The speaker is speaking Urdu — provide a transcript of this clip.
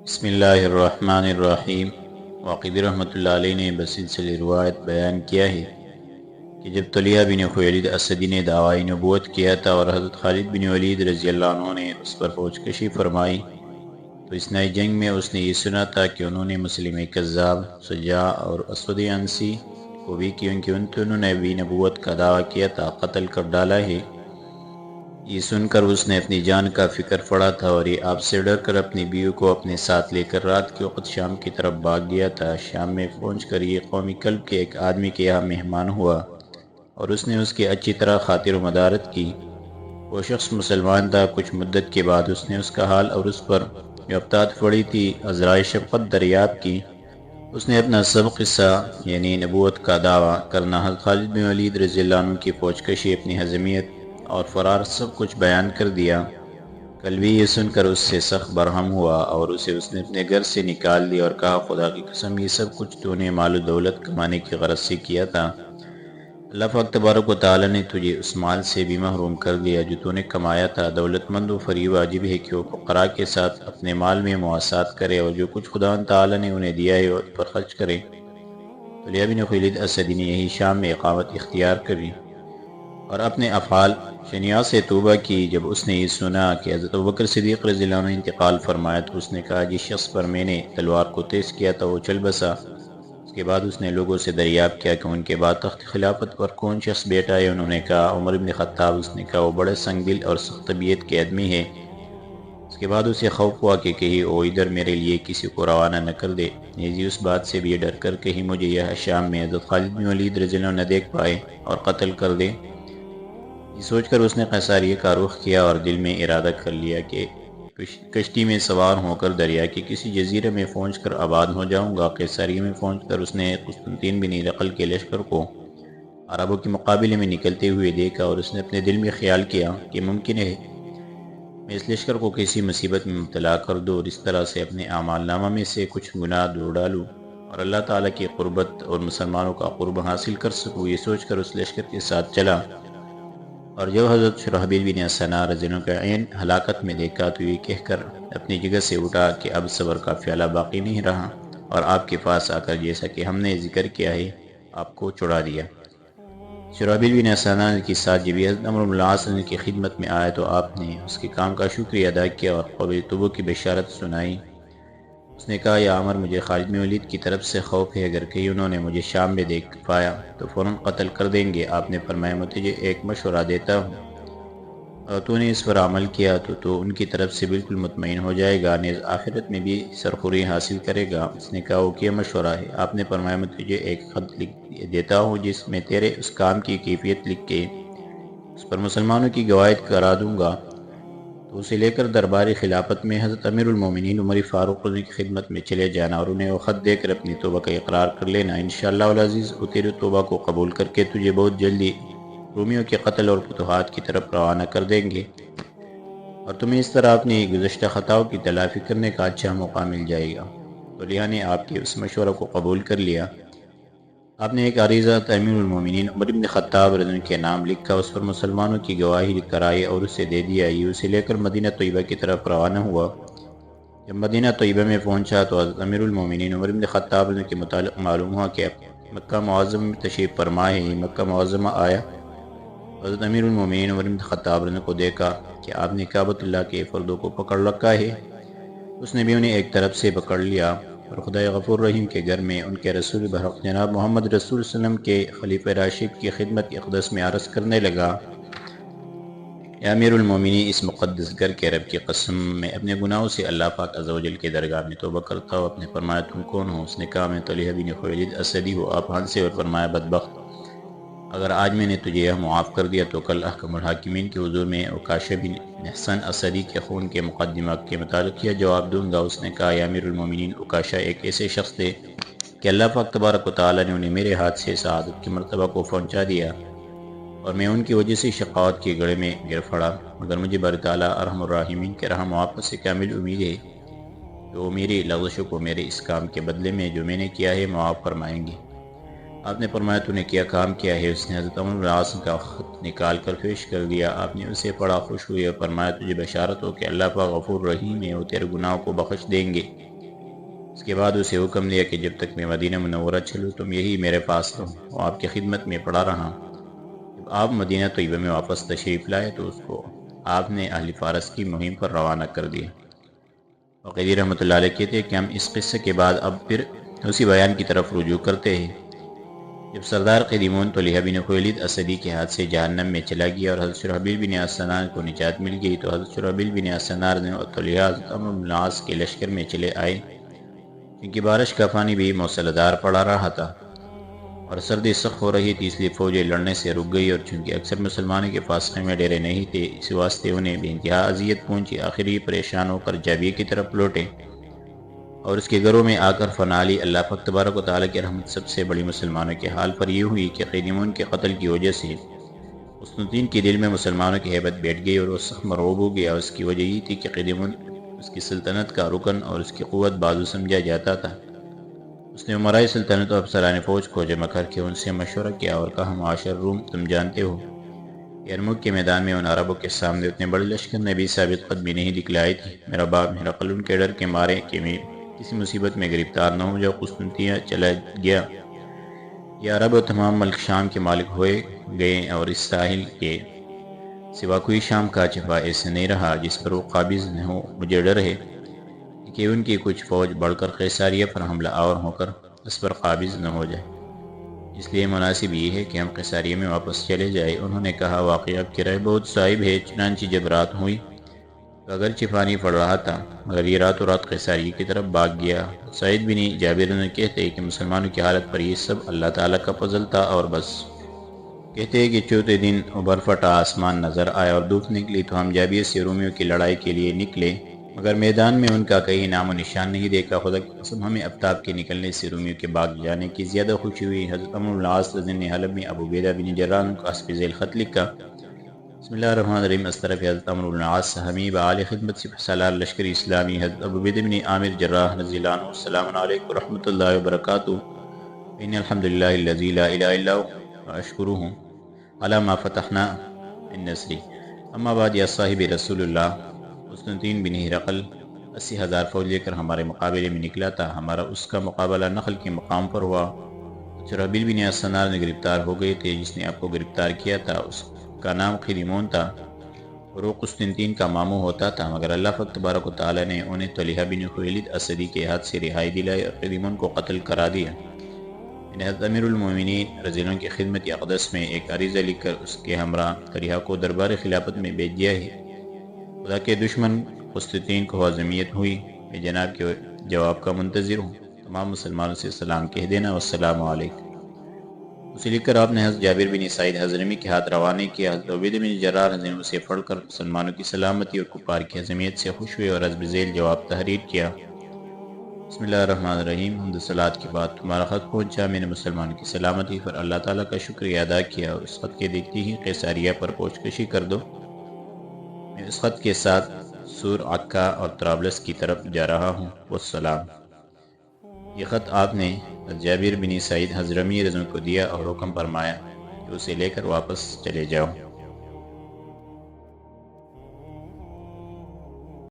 بسم اللہ الرحمن الرحیم۔ واقعی رحمۃ اللہ علیہ نے بسلسل روایت بیان کیا ہے کہ جب طلحہ بن خویلد اسدی نے دعوی نبوت کیا تھا اور حضرت خالد بن ولید رضی اللہ عنہ نے اس پر فوج کشی فرمائی تو اثناء جنگ میں اس نے یہ سنا تھا کہ انہوں نے مسلم کذاب، شجاع اور اسود عنسی کو بھی کیونکہ انہوں نے بھی نبوت کا دعویٰ کیا تھا قتل کر ڈالا ہے۔ یہ سن کر اس نے اپنی جان کا فکر پڑا تھا اور یہ آپ سے ڈر کر اپنی بیوی کو اپنے ساتھ لے کر رات کے وقت شام کی طرف بھاگ گیا تھا۔ شام میں پہنچ کر یہ قومی کلب کے ایک آدمی کے یہاں مہمان ہوا اور اس نے اس کی اچھی طرح خاطر و مدارت کی۔ وہ شخص مسلمان تھا۔ کچھ مدت کے بعد اس نے اس کا حال اور اس پر جو افتاد پڑی تھی عذرائے شفقت دریافت کی۔ اس نے اپنا سب قصہ یعنی نبوت کا دعویٰ کرنا، حضرت خالد بن ولید رضی اللہ عنہ کی فوج کشی، اپنی حزمیت اور فرار سب کچھ بیان کر دیا۔ کلبی یہ سن کر اس سے سخت برہم ہوا اور اسے اس نے اپنے گھر سے نکال دیا اور کہا خدا کی قسم یہ سب کچھ تو نے مال و دولت کمانے کی غرض سے کیا تھا۔ اللہ پاک تبارک و تعالی نے تجھے اس مال سے بھی محروم کر دیا جو تو نے کمایا تھا۔ دولت مند و فری واجب ہے کہ وہ فقراء کے ساتھ اپنے مال میں مواسات کرے اور جو کچھ خدا تعالی نے انہیں دیا ہے اس پر خرچ کرے۔ طلحہ بن خویلد اسدی نے یہی شام میں اقامت اختیار کری اور اپنے افعال شنیعہ سے توبہ کی۔ جب اس نے یہ سنا کہ حضرت ابوبکر صدیق رضی اللہ عنہ نے انتقال فرمایا تو اس نے کہا جس شخص پر میں نے تلوار کو تیز کیا تھا وہ چل بسا۔ اس کے بعد اس نے لوگوں سے دریافت کیا کہ ان کے بعد تخت خلافت پر کون شخص بیٹا ہے۔ انہوں نے کہا عمر بن خطاب۔ اس نے کہا وہ بڑے سنگ دل اور سخت طبیعت کے آدمی ہے۔ اس کے بعد اسے خوف ہوا کہ کہیں وہ ادھر میرے لیے کسی کو روانہ نہ کر دے، نیزی اس بات سے بھی ڈر کر کہیں مجھے یہ شام میں حضرت خالد بن ولید رضی اللہ عنہ نہ دیکھ پائے اور قتل کر دے۔ یہ سوچ کر اس نے قیصریہ کا رخ کیا اور دل میں ارادہ کر لیا کہ کشتی میں سوار ہو کر دریا کے کسی جزیرے میں پہنچ کر آباد ہو جاؤں گا۔ قیصریہ میں پہنچ کر اس نے قسطنطین بن ہرقل کے لشکر کو عربوں کے مقابلے میں نکلتے ہوئے دیکھا اور اس نے اپنے دل میں خیال کیا کہ ممکن ہے میں اس لشکر کو کسی مصیبت میں مبتلا کر دوں اور اس طرح سے اپنے اعمال نامہ میں سے کچھ گناہ دور ڈالوں اور اللہ تعالیٰ کی قربت اور مسلمانوں کا قرب حاصل کر سکوں۔ یہ سوچ کر اس لشکر کے ساتھ چلا اور جب حضرت شرحبیل بن حسنہ رضی اللہ عنہ کا عین ہلاکت میں دیکھا تو یہ کہہ کر اپنی جگہ سے اٹھا کہ اب صبر کا پیالہ باقی نہیں رہا اور آپ کے پاس آ کر جیسا کہ ہم نے ذکر کیا ہے آپ کو چھڑا دیا۔ شرحبیل بن حسنہ کے ساتھ جب حضرت عمرو بن العاص کی خدمت میں آیا تو آپ نے اس کے کام کا شکریہ ادا کیا اور قابل توبہ کی بشارت سنائی۔ اس نے کہا یا عمر مجھے خالد بن ولید کی طرف سے خوف ہے، اگر کہیں انہوں نے مجھے شام میں دیکھ پایا تو فوراً قتل کر دیں گے۔ آپ نے فرمایا میں تجھے ایک مشورہ دیتا ہوں، اور تو نے اس پر عمل کیا تو ان کی طرف سے بالکل مطمئن ہو جائے گا، نیز آخرت میں بھی سرخوری حاصل کرے گا۔ اس نے کہا وہ کیا مشورہ ہے؟ آپ نے فرمایا میں تجھے ایک خط لکھ دیتا ہوں جس میں تیرے اس کام کی کیفیت لکھ کے اس پر مسلمانوں کی گواہی کرا دوں گا، تو اسے لے کر دربار خلافت میں حضرت امیر المومنین عمر فاروق رضی کی خدمت میں چلے جانا اور انہیں وہ خط دے کر اپنی توبہ کا اقرار کر لینا۔ انشاءاللہ العزیز وہ تیری توبہ کو قبول کر کے تجھے بہت جلدی رومیوں کے قتل اور فتوحات کی طرف روانہ کر دیں گے اور تمہیں اس طرح اپنی گزشتہ خطاؤں کی تلافی کرنے کا اچھا موقع مل جائے گا۔ طلحہ نے آپ کے اس مشورہ کو قبول کر لیا۔ آپ نے ایک عریضہ امیر المومنین عمر بن خطاب رضی اللہ عنہ کے نام لکھا، اس پر مسلمانوں کی گواہی لکھ کر آئے اور اسے دے دیا۔ یہ اسے لے کر مدینہ طیبہ کی طرف روانہ ہوا۔ جب مدینہ طیبہ میں پہنچا تو حضرت امیر المومنین عمر بن خطاب رضی اللہ عنہ کے متعلق معلوم ہوا کہ مکہ معظمہ میں تشریف فرما ہے۔ مکہ معظمہ آیا، حضرت امیر المومنین عمر بن خطاب رضی اللہ عنہ کو دیکھا کہ آپ نے کعبۃ اللہ کے فردوں کو پکڑ رکھا ہے۔ اس نے بھی انہیں ایک طرف سے پکڑ لیا اور خدائے غفور رحیم کے گھر میں ان کے رسول برحق جناب محمد رسول صلی اللہ علیہ وسلم کے خلیفہ راشد کی خدمت اقدس میں عرض کرنے لگا یا امیر المومنین اس مقدس گھر کے رب کی قسم میں اپنے گناہوں سے اللہ پاک عز و جل کے درگاہ میں توبہ کرتا ہوں۔ آپ نے فرمایا تم کون ہو؟ اس نے کہا میں طلحہ بن خویلد اسدی ہوں۔ آپ ہنسے اور فرمایا بدبخت، اگر آج میں نے تجھے یہ معاف کر دیا تو کل احکم الحاکمین کے حضور میں عکاشہ بن محصن اسدی کے خون کے مقدمہ کے متعلق یہ جواب دوں گا۔ اس نے کہا یا امیر المومنین عکاشہ ایک ایسے شخص تھے کہ اللہ پاک تبارک و تعالی نے انہیں میرے ہاتھ سے سعادت کی مرتبہ کو پہنچا دیا اور میں ان کی وجہ سے شقاوت کے گڑھے میں گر پڑا، مگر مجھے باری تعالیٰ ارحم الراحمین کے رحم و آفت سے کامل امید ہے کہ وہ میری لغزشوں کو میرے اس کام کے بدلے میں جو میں نے کیا ہے معاف فرمائیں گے۔ آپ نے فرمایا تو نے کیا کام کیا ہے؟ اس نے حضرت عمرو بن العاص کا خط نکال کر پیش کر دیا۔ آپ نے اسے پڑھا، خوش ہوئے اور فرمایا تجھے بشارت ہو کہ اللہ پاک غفور رحیم ہے، وہ تیرے گناہوں کو بخش دیں گے اس کے بعد اسے حکم دیا کہ جب تک میں مدینہ منورہ چلوں تم یہی میرے پاس رہو، وہ آپ کی خدمت میں پڑا رہا۔ جب آپ مدینہ طیبہ میں واپس تشریف لائے تو اس کو آپ نے اہل فارس کی مہم پر روانہ کر دیا۔ وقیدی رحمۃ اللہ علیہ کہتے ہیں کہ ہم اس قصے کے بعد اب پھر اسی بیان کی طرف رجوع کرتے ہیں۔ جب سردار قیدیمون طلحہ بن خویلد اسدی کے ہاتھ سے جہنم میں چلا گیا اور حضرت شرحبیل بن حسنان کو نجات مل گئی تو حضرت شرحبیل بن حسنان اور طلحہ حضرت عمرو بن العاص کے لشکر میں چلے آئے، کیونکہ بارش کا پانی بھی موسلادھار پڑا رہا تھا اور سردی سخت ہو رہی تھی، اس لیے فوجیں لڑنے سے رک گئی، اور چونکہ اکثر مسلمانوں کے پاس خیمے ڈیرے نہیں تھے اس واسطے انہیں بے انتہا اذیت پہنچی۔ آخر یہ پریشان ہو کر جابیہ کی طرف لوٹے اور اس کے گھروں میں آ کر فنا لی۔ اللہ پاک تبارک و تعالیٰ کی رحمت سب سے بڑی مسلمانوں کے حال پر یہ ہوئی کہ قیدیمون کے قتل کی وجہ سے قسطنطین کے دل میں مسلمانوں کی ہیبت بیٹھ گئی اور وہ سخت مرعوب ہو گیا، اور اس کی وجہ یہ تھی کہ قیدیمون اس کی سلطنت کا رکن اور اس کی قوت بازو سمجھا جاتا تھا۔ اس نے عمراء سلطنت و افسران فوج کو جمع کر کے ان سے مشورہ کیا اور کہا، معاشر روم، تم جانتے ہو یرموک کے میدان میں ان عربوں کے سامنے اتنے بڑے لشکر نے بھی ثابت قدمی نہیں دکھلائی تھی۔ میرا باپ ہرقل ان کے ڈر کے مارے کہ میں کسی مصیبت میں گرفتار نہ ہو جاؤ قسطنطنیہ چلا گیا، یہ عرب و تمام ملک شام کے مالک ہوئے گئے اور اس ساحل کے سوا کوئی شام کا چپا ایسے نہیں رہا جس پر وہ قابض نہ ہو۔ مجھے ڈر ہے کہ ان کی کچھ فوج بڑھ کر قیصاریہ پر حملہ آور ہو کر اس پر قابض نہ ہو جائے، اس لیے مناسب یہ ہے کہ ہم قیصاریہ میں واپس چلے جائیں۔ انہوں نے کہا، واقعی آپ کی رائے بہت صائب ہے۔ چنانچہ جب رات ہوئی تو اگرچہ پانی پڑ رہا تھا مگر یہ راتوں رات قیصاریہ کی طرف بھاگ گیا۔ سعید بن جابر نے کہتے ہیں کہ مسلمانوں کی حالت پر یہ سب اللہ تعالیٰ کا فضل تھا، اور بس کہتے ہیں کہ چوتھے دن ابر پھٹا آسمان نظر آیا اور دھوپ نکلی تو ہم جابیہ سے رومیوں کی لڑائی کے لیے نکلے، مگر میدان میں ان کا کہیں نام و نشان نہیں دیکھا۔ خدا کی قسم ہمیں آفتاب کے نکلنے سے رومیوں کے بھاگ جانے کی زیادہ خوشی ہوئی۔ حضرت عمرو بن العاص نے حلب میں ابو عبیدہ بن جراح کو حسب ذیل خط لکھا، بسم اللہ الرحمن الرحیم، اس طرف حضرت عمرو بن العاص سہمی بعال خدمت سپہ سالار لشکر اسلامی حضرت ابو عبیدہ بن عامر جراح رضی اللہ عنہ، السلام علیکم ورحمۃ اللہ وبرکاتہ، ان الحمدللہ الذی لا الہ الا هو واشکرہ علی ما فتحنا من نصری، اما بعد، یا صاحب رسول اللہ، قسطنطین بن ہرقل 80,000 فوج لے کر ہمارے مقابلے میں نکلا تھا۔ ہمارا اس کا مقابلہ نخل کے مقام پر ہوا۔ شرحبیل بن حسنان نے گرفتار ہو گئے تھے، جس نے آپ کو گرفتار کیا تھا اس کا نام قیدیمون تھا اور وہ قسطنطین کا ماموں ہوتا تھا، مگر اللہ پاک تبارک و تعالیٰ نے انہیں طلحہ بن خویلد اسدی کے ہاتھ سے رہائی دلائی اور قیدیمون کو قتل کرا دیا۔ میں نے حضرت امیر المومنین رضی اللہ عنہ کی خدمت اقدس میں ایک عریضہ لکھ کر اس کے ہمراہ طلحہ کو دربار خلافت میں بھیج دیا ہے۔ خدا کے دشمن قسطنطین کو ہضمیت ہوئی، میں جناب کے جواب کا منتظر ہوں۔ تمام مسلمانوں سے سلام کہہ دینا، والسلام علیکم۔ اسے لکھ کر آپ نے حضرت جابر بن سعید حضرمی کے ہاتھ روانہ کیا۔ حضرت عبیدہ بن جراح رضی اللہ عنہ اسے پڑھ کر مسلمانوں کی سلامتی اور کفار کی ہضمیت سے خوش ہوئے اور حسب ذیل جواب تحریر کیا، بسم اللہ الرحمن الرحیم، حمد و صلوات کے بعد تمہارا خط پہنچا، میں نے مسلمانوں کی سلامتی پر اللہ تعالیٰ کا شکریہ ادا کیا، اور اس خط کے دیکھتے ہی قیصاریہ پر پوچھ کشی کر دو۔ میں اس خط کے ساتھ سور عکا اور طرابلس کی طرف جا رہا ہوں، والسلام۔ یہ خط آپ نے جابر بن سعید حضرمی رضی اللہ عنہ کو دیا اور حکم فرمایا کہ اسے لے کر واپس چلے جاؤ۔